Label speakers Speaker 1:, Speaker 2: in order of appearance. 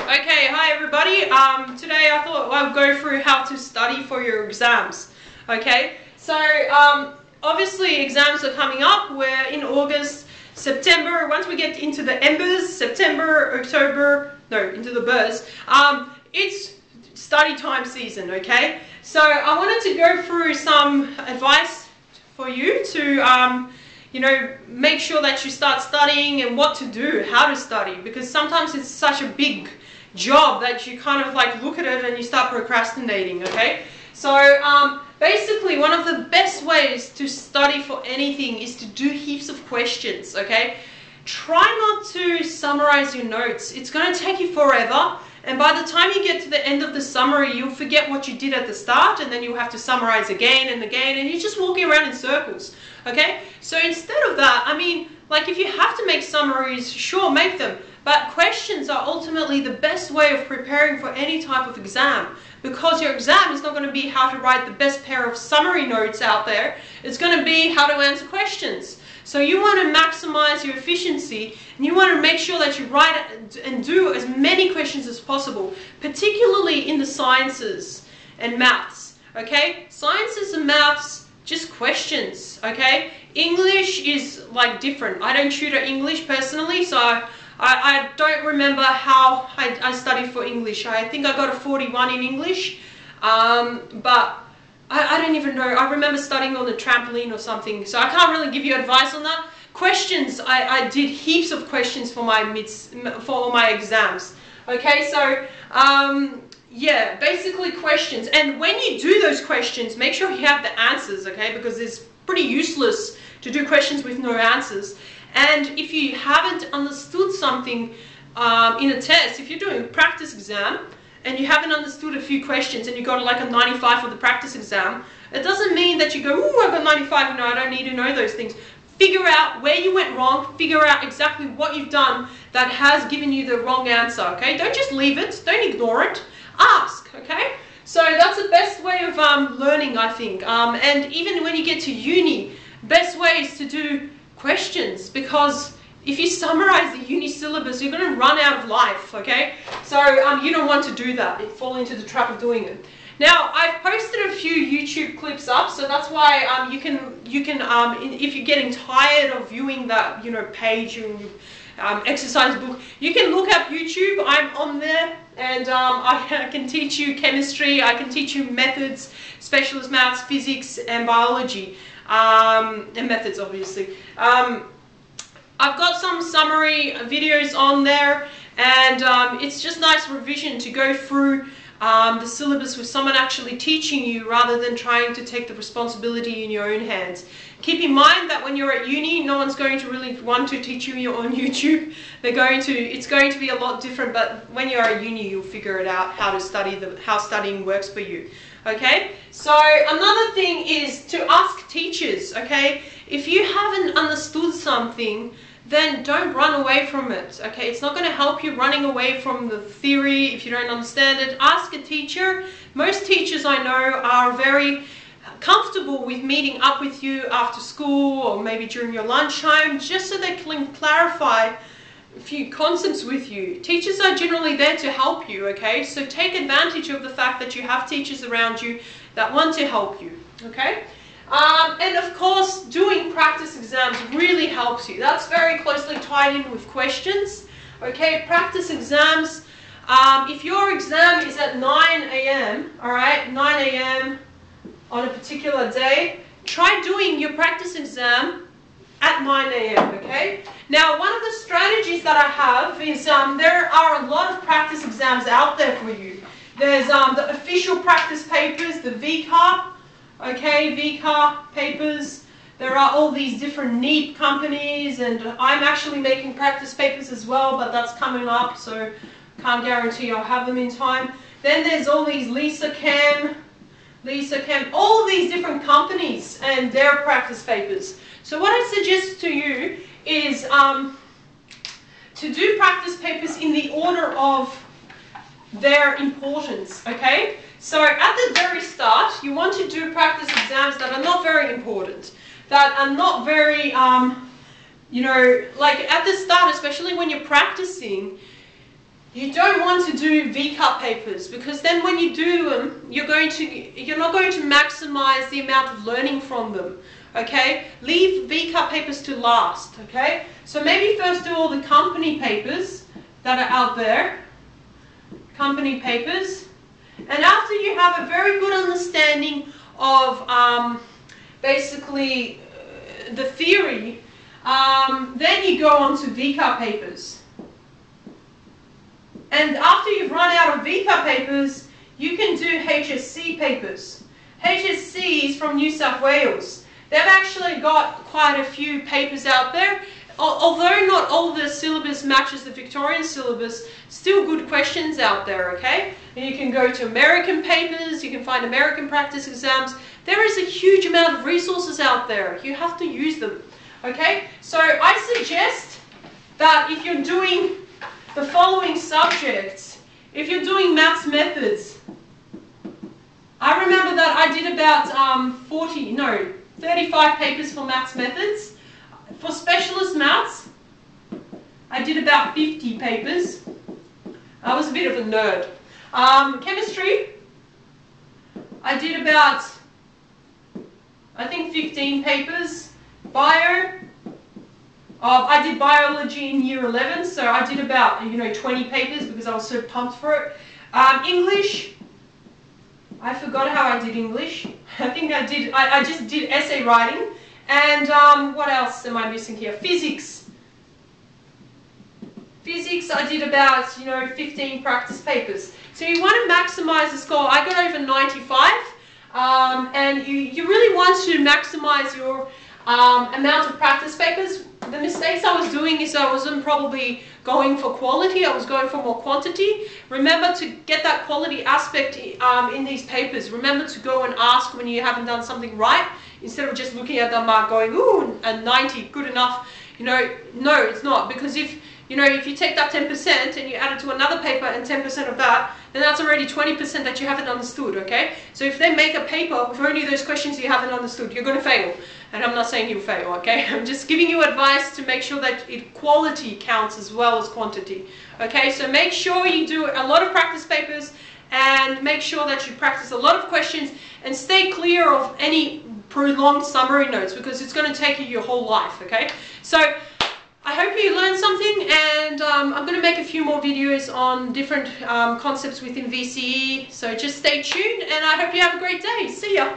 Speaker 1: Okay, hi everybody. Today I thought I'd go through how to study for your exams. Okay, so obviously exams are coming up. We're in August, September. Once we get into the embers, September, October, no, into the burrs, it's study time season, okay? So I wanted to go through some advice for you to you know, make sure that you start studying and what to do, how to study, because sometimes it's such a big job that you kind of like look at it and you start procrastinating, okay? So basically one of the best ways to study for anything is to do heaps of questions, okay? Try not to summarize your notes. It's going to take you forever, and by the time you get to the end of the summary, you'll forget what you did at the start, and then you'll have to summarize again and again, and you're just walking around in circles, okay? So instead of that, I mean, like if you have to make summaries, sure, make them, but questions are ultimately the best way of preparing for any type of exam, because your exam is not going to be how to write the best pair of summary notes out there. It's going to be how to answer questions. So you want to maximize your efficiency, and you want to make sure that you write and do as many questions as possible, particularly in the sciences and maths, okay? Sciences and maths, just questions, okay? English is like different. I don't tutor English personally, so I don't remember how I studied for English. I think I got a 41 in English, but I don't even know. I remember studying on the trampoline or something, so I can't really give you advice on that. Questions, I did heaps of questions for all my exams. Okay, so yeah, basically questions. And when you do those questions, make sure you have the answers, okay? Because it's pretty useless to do questions with no answers. And if you haven't understood something in a test, if you're doing a practice exam and you haven't understood a few questions and you got like a 95 for the practice exam, it doesn't mean that you go, ooh, I got 95, no, I don't need to know those things. Figure out where you went wrong, figure out exactly what you've done that has given you the wrong answer, okay? Don't just leave it, don't ignore it, ask, okay? So that's the best way of learning, I think. And even when you get to uni, best way is to do questions, because if you summarize the uni syllabus, you're going to run out of life, okay? So you don't want to do that, fall into the trap of doing it. Now, I've posted a few YouTube clips up, so that's why you can if you're getting tired of viewing that, you know, page and exercise book, you can look up YouTube. I'm on there, and I can teach you chemistry, I can teach you methods, specialist maths, physics, and biology, and methods, obviously. I've got some summary videos on there, and it's just nice revision to go through the syllabus with someone actually teaching you rather than trying to take the responsibility in your own hands. Keep in mind that when you're at uni, no one's going to really want to teach you on YouTube. It's going to be a lot different, but when you're at uni, you'll figure it out how to study, how studying works for you. Okay, so another thing is to ask teachers, okay? If you haven't understood something, then don't run away from it, okay? It's not going to help you running away from the theory if you don't understand it. Ask a teacher. Most teachers I know are very comfortable with meeting up with you after school or maybe during your lunchtime, just so they can clarify a few concepts with you. Teachers are generally there to help you, okay? So take advantage of the fact that you have teachers around you that want to help you, okay? And of course, doing practice exams really helps you. That's very closely tied in with questions, okay? Practice exams, if your exam is at 9 a.m., all right, 9 a.m. on a particular day, try doing your practice exam at 9 a.m., okay? Now, one of the strategies that I have is there are a lot of practice exams out there for you. There's the official practice papers, the VCA, okay, VCA papers. There are all these different neat companies, and I'm actually making practice papers as well, but that's coming up, so can't guarantee I'll have them in time. Then there's all these Lisa Chem, all these different companies and their practice papers. So what I suggest to you is to do practice papers in the order of their importance, okay? So at the very start, you want to do practice exams that are not very important, that are not very, you know, like at the start, especially when you're practicing, You don't want to do V-cut papers, because then when you do them, you're not going to maximize the amount of learning from them. Okay, leave V-cut papers to last. Okay, so maybe first do all the company papers that are out there, company papers, and after you have a very good understanding of basically the theory, then you go on to V-cut papers. And after you've run out of V-cut papers, you can do HSC papers. HSC is from New South Wales. They've actually got quite a few papers out there. Although not all of the syllabus matches the Victorian syllabus, still good questions out there, okay? And you can go to American papers, you can find American practice exams. There is a huge amount of resources out there. You have to use them, okay? So I suggest that if you're doing the following subjects, if you're doing maths methods, I remember that I did about 35 papers for maths methods. For specialist maths, I did about 50 papers. I was a bit of a nerd. Chemistry, I did about, I think 15 papers. Bio, I did biology in year 11, so I did about 20 papers because I was so pumped for it. English, I forgot how I did English. I think I just did essay writing. And what else am I missing here? Physics. Physics, I did about 15 practice papers. So you want to maximize the score. I got over 95, and you really want to maximize your amount of practice papers. The mistakes I was doing is I wasn't probably going for quality, I was going for more quantity. Remember to get that quality aspect in these papers. Remember to go and ask when you haven't done something right, instead of just looking at the mark going, ooh, a 90, good enough. No, it's not, because if you take that 10% and you add it to another paper and 10% of that, then that's already 20% that you haven't understood, okay? So if they make a paper with only those questions you haven't understood, you're going to fail. And I'm not saying you'll fail, okay? I'm just giving you advice to make sure that quality counts as well as quantity, okay? So make sure you do a lot of practice papers and make sure that you practice a lot of questions and stay clear of any prolonged summary notes, because it's going to take you your whole life, okay? So I hope you learned something, and I'm going to make a few more videos on different concepts within VCE, so just stay tuned, and I hope you have a great day. See ya!